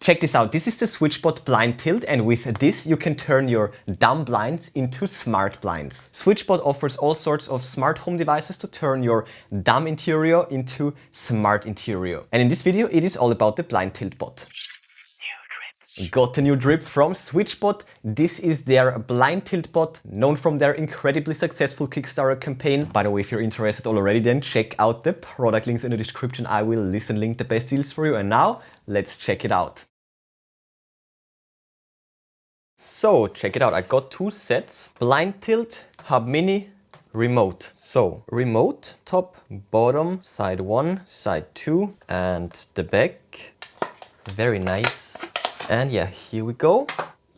Check this out. This is the SwitchBot blind tilt, and with this you can turn your dumb blinds into smart blinds. SwitchBot offers all sorts of smart home devices to turn your dumb interior into smart interior. And in this video it is all about the blind tilt bot. Got a new drip from SwitchBot. This is their blind tilt bot, known from their incredibly successful Kickstarter campaign. By the way, if you're interested already, then check out the product links in the description. I will list and link the best deals for you. And now let's check it out. So check it out. I got two sets: blind tilt, hub mini, remote. So remote, top, bottom, side 1, side 2, and the back. Very nice. And yeah, here we go.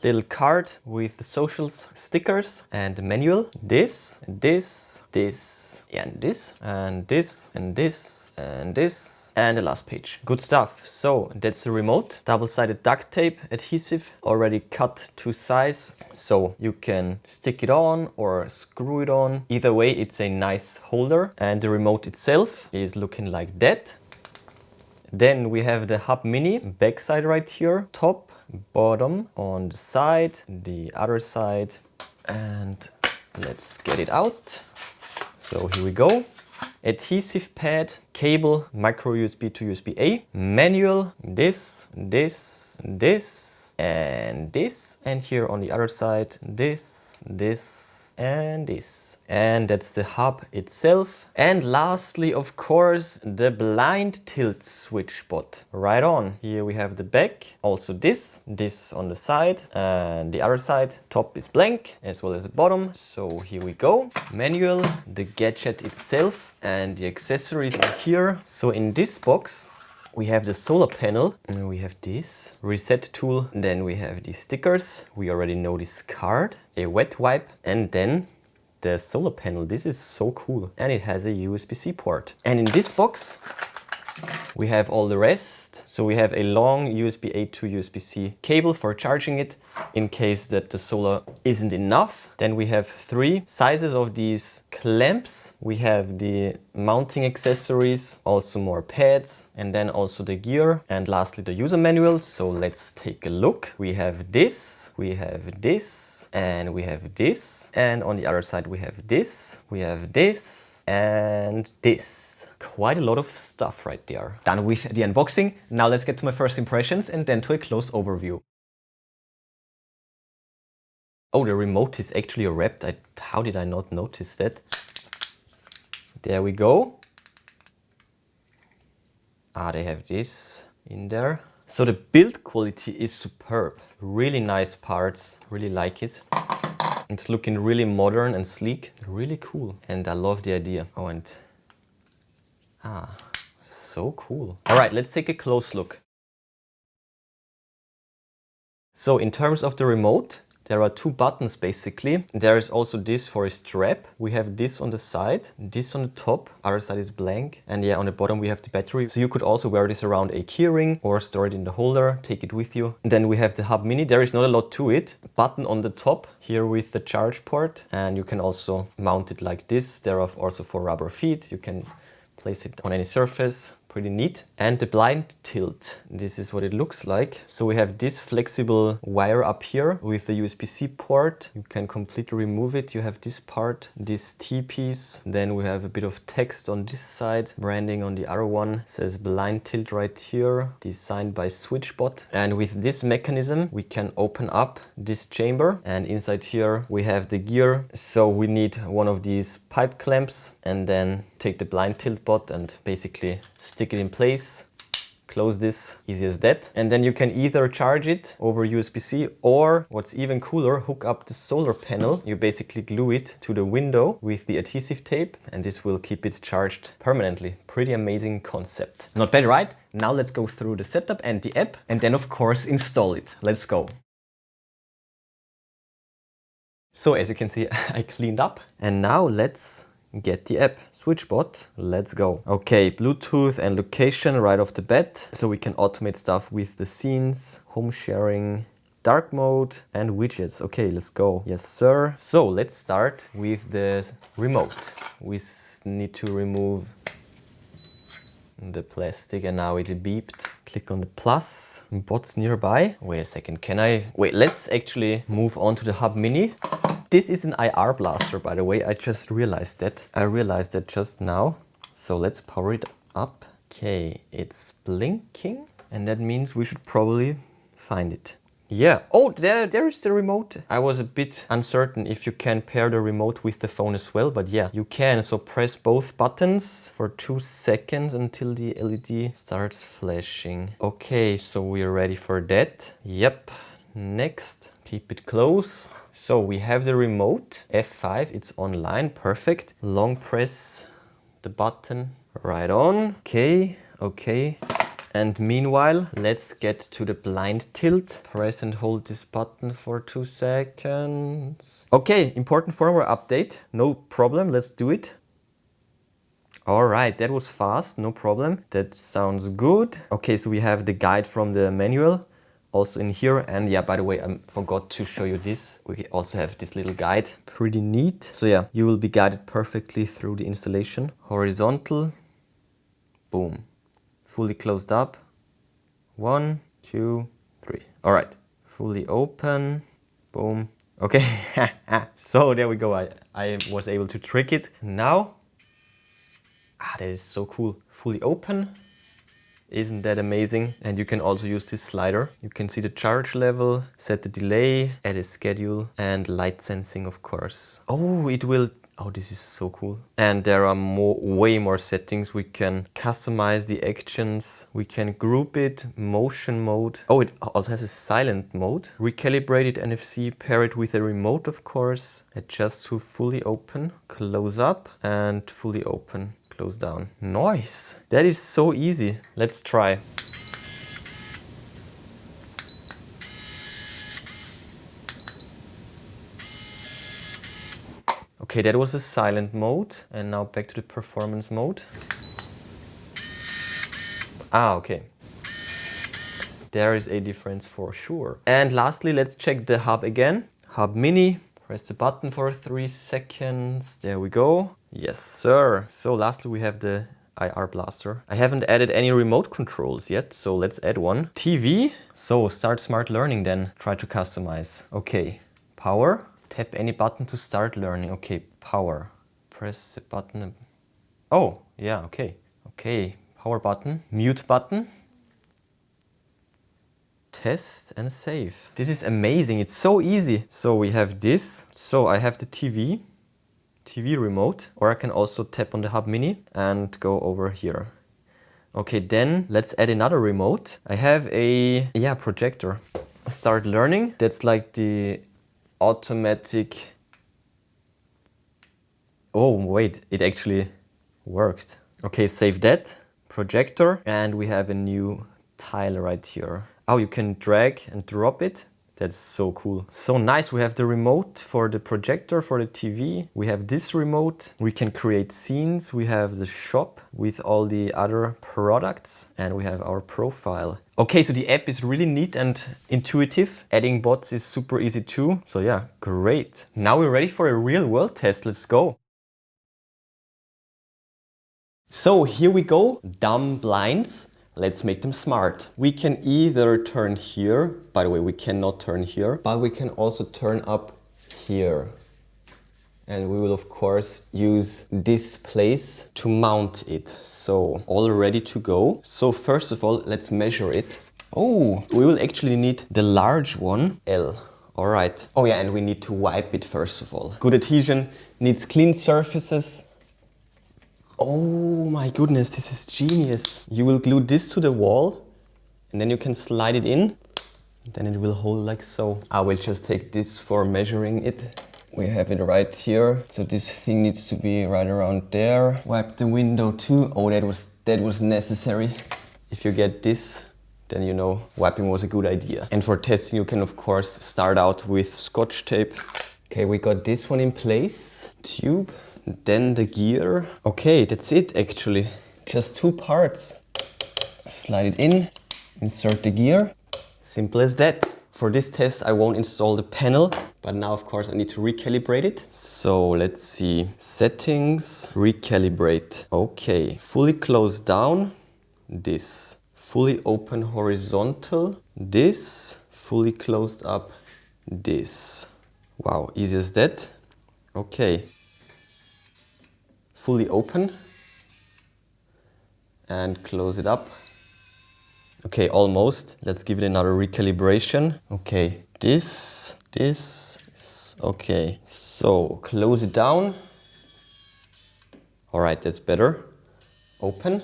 Little card with the socials stickers and the manual. This, and this, this, and this, and this, and this, and this, and the last page. Good stuff. So that's the remote. Double-sided duct tape adhesive, already cut to size. So you can stick it on or screw it on. Either way, it's a nice holder. And the remote itself is looking like that. Then we have the hub mini, backside right here, top, bottom, on the side, the other side, and let's get it out. So here we go. Adhesive pad, cable, micro USB to USB-A, manual, this, this, this, and this, and here on the other side, this, this, and this. And that's the hub itself. And lastly, of course, the blind tilt SwitchBot. Right on. Here we have the back, also this on the side, and the other side. Top is blank, as well as the bottom. So here we go. Manual, the gadget itself, and the accessories are here. So in this box, we have the solar panel, and we have this reset tool. Then we have these stickers. We already know this card, a wet wipe, and then the solar panel. This is so cool. And it has a USB-C port. And in this box, we have all the rest. So we have a long USB-A to USB-C cable for charging it in case that the solar isn't enough. Then we have 3 sizes of these clamps. We have the mounting accessories, also more pads, and then also the gear, and lastly the user manual. So let's take a look. We have this, we have this, and we have this, and on the other side we have this, we have this, and this. Quite a lot of stuff right there. Done with the unboxing. Now let's get to my first impressions and then to a close overview. Oh, the remote is actually wrapped. How did I not notice that? There we go. They have this in there. So the build quality is superb. Really nice parts. Really like it. It's looking really modern and sleek. Really cool. And I love the idea. Oh, and so cool. All right, let's take a close look. So in terms of the remote, there are 2 buttons basically. There is also this for a strap. We have this on the side, this on the top, other side is blank. And yeah, on the bottom we have the battery. So you could also wear this around a keyring or store it in the holder, take it with you. And then we have the hub mini. There is not a lot to it. Button on the top here with the charge port. And you can also mount it like this. There are also 4 rubber feet. You can place it on any surface. Pretty neat. And the blind tilt, this is what it looks like. So we have this flexible wire up here with the USB-C port. You can completely remove it. You have this part, this T-piece. Then we have a bit of text on this side, branding on the other one. It says blind tilt right here, designed by SwitchBot. And with this mechanism, we can open up this chamber. And inside here, we have the gear. So we need one of these pipe clamps and then take the blind tilt bot and basically stick it in place, close this, easy as that. And then you can either charge it over USB-C or, what's even cooler, hook up the solar panel. You basically glue it to the window with the adhesive tape and this will keep it charged permanently. Pretty amazing concept. Not bad, right? Now let's go through the setup and the app and then of course install it. Let's go. So as you can see, I cleaned up and now let's get the app. SwitchBot, let's go. Okay, Bluetooth and location right off the bat. So we can automate stuff with the scenes, home sharing, dark mode and widgets. Okay, let's go. Yes, sir. So let's start with the remote. We need to remove the plastic and now it beeped. Click on the plus, bots nearby. Wait a second, can I? Wait, let's actually move on to the Hub Mini. This is an IR blaster, by the way. I just realized that. I realized that just now. So let's power it up. Okay, it's blinking. And that means we should probably find it. Yeah. Oh, there is the remote. I was a bit uncertain if you can pair the remote with the phone as well, but yeah, you can. So press both buttons for 2 seconds until the LED starts flashing. Okay, so we are ready for that. Yep. Next, keep it close. So we have the remote, F5, it's online, perfect. Long press the button right on. Okay, okay. And meanwhile, let's get to the blind tilt. Press and hold this button for 2 seconds. Okay, important firmware update. No problem, let's do it. All right, that was fast, no problem. That sounds good. Okay, so we have the guide from the manual also in here. And yeah, by the way, I forgot to show you this. We also have this little guide, pretty neat. So yeah, you will be guided perfectly through the installation. Horizontal, boom. Fully closed up. 1, 2, 3. All right, fully open. Boom. Okay, so there we go. I was able to trick it. Now, that is so cool. Fully open. Isn't that amazing? And you can also use this slider. You can see the charge level, set the delay, add a schedule, and light sensing, of course. Oh, it will. Oh, this is so cool. And there are way more settings. We can customize the actions. We can group it, motion mode. Oh, it also has a silent mode. Recalibrated NFC, pair it with a remote, of course. Adjust to fully open, close up, and fully open, close down. Nice. That is so easy. Let's try. Okay, that was a silent mode. And now back to the performance mode. Ah, okay. There is a difference for sure. And lastly, let's check the hub again. Hub Mini. Press the button for 3 seconds. There we go. Yes, sir. So lastly, we have the IR blaster. I haven't added any remote controls yet, so let's add one. TV. So start smart learning then. Try to customize. Okay, power. Tap any button to start learning. Okay, power. Press the button. Oh, yeah, okay. Okay, power button. Mute button. Test and save. This is amazing. It's so easy. So we have this. So I have the TV remote, or I can also tap on the Hub Mini and go over here. Okay, then let's add another remote. I have a projector. Start learning. That's like the automatic. Oh, wait, it actually worked. Okay, save that. Projector. And we have a new tile right here. Oh, you can drag and drop it. That's so cool. So nice. We have the remote for the projector, for the TV. We have this remote. We can create scenes. We have the shop with all the other products. And we have our profile. Okay, so the app is really neat and intuitive. Adding bots is super easy too. So yeah, great. Now we're ready for a real world test. Let's go. So here we go. Dumb blinds. Let's make them smart. We can either turn here, by the way, we cannot turn here, but we can also turn up here. And we will of course use this place to mount it. So all ready to go. So first of all, let's measure it. Oh, we will actually need the large one, L. All right. Oh yeah, and we need to wipe it first of all. Good adhesion, needs clean surfaces. Oh my goodness, this is genius. You will glue this to the wall and then you can slide it in. Then it will hold like so. I will just take this for measuring it. We have it right here. So this thing needs to be right around there. Wipe the window too. Oh, that was necessary. If you get this, then you know wiping was a good idea. And for testing, you can of course start out with Scotch tape. Okay, we got this one in place. Tube. Then the gear. Okay, that's it actually. Just 2 parts. Slide it in, insert the gear. Simple as that. For this test I won't install the panel, but now of course I need to recalibrate it. So let's see. Settings, recalibrate. Okay, fully close down this. fully open horizontal, this, fully closed up, this. Wow, easy as that. Okay. Fully open and close it up. Okay, almost. Let's give it another recalibration. Okay, this, okay. So close it down. All right, that's better. Open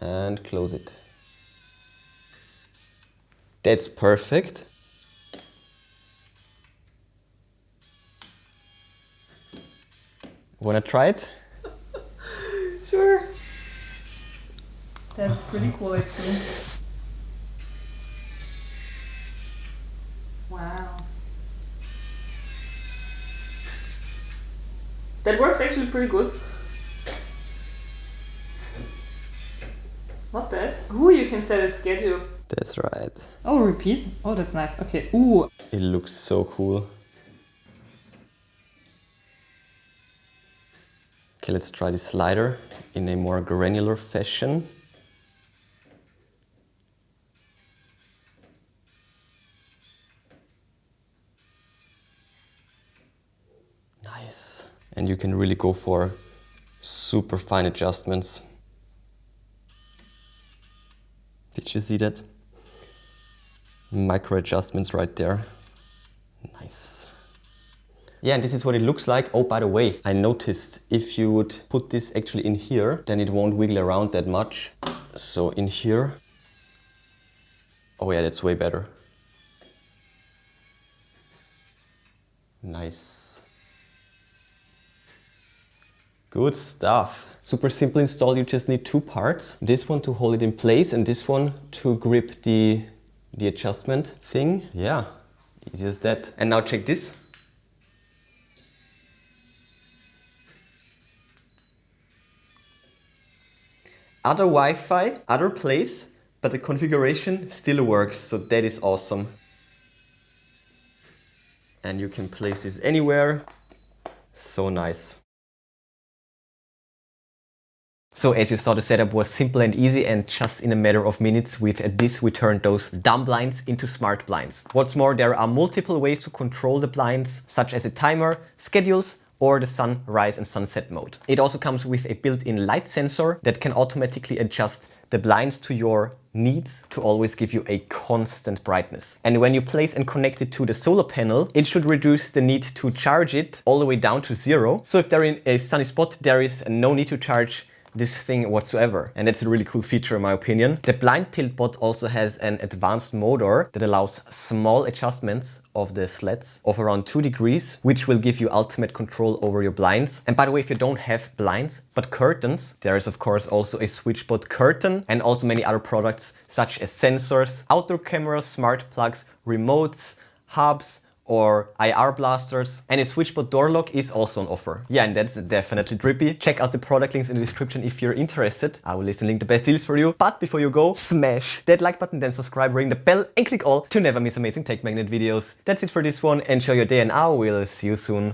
and close it. That's perfect. Wanna try it? Sure. That's pretty cool actually. Wow. That works actually pretty good. Not bad. Ooh, you can set a schedule. That's right. Oh, repeat? Oh, that's nice. Okay. Ooh. It looks so cool. Okay, let's try the slider in a more granular fashion. Nice. And you can really go for super fine adjustments. Did you see that? Micro adjustments right there. Nice. Yeah, and this is what it looks like. Oh, by the way, I noticed if you would put this actually in here, then it won't wiggle around that much. So in here, oh yeah, that's way better. Nice. Good stuff. Super simple install, you just need two parts. This one to hold it in place and this one to grip the adjustment thing. Yeah, easy as that. And now check this. Other Wi-Fi, other place, but the configuration still works, so that is awesome. And you can place this anywhere. So nice. So as you saw, the setup was simple and easy, and just in a matter of minutes with this we turned those dumb blinds into smart blinds. What's more, there are multiple ways to control the blinds, such as a timer, schedules, or the sunrise and sunset mode. It also comes with a built-in light sensor that can automatically adjust the blinds to your needs to always give you a constant brightness. And when you place and connect it to the solar panel, it should reduce the need to charge it all the way down to 0. So if they're in a sunny spot, there is no need to charge this thing whatsoever. And that's a really cool feature in my opinion. The blind tilt bot also has an advanced motor that allows small adjustments of the slats of around 2 degrees, which will give you ultimate control over your blinds. And by the way, if you don't have blinds, but curtains, there is of course also a SwitchBot curtain and also many other products such as sensors, outdoor cameras, smart plugs, remotes, hubs, or IR blasters, and a SwitchBot door lock is also on offer. Yeah, and that's definitely drippy. Check out the product links in the description if you're interested. I will list and link the best deals for you. But before you go, smash that like button, then subscribe, ring the bell and click all to never miss amazing tech magnet videos. That's it for this one. Enjoy your day and I will see you soon.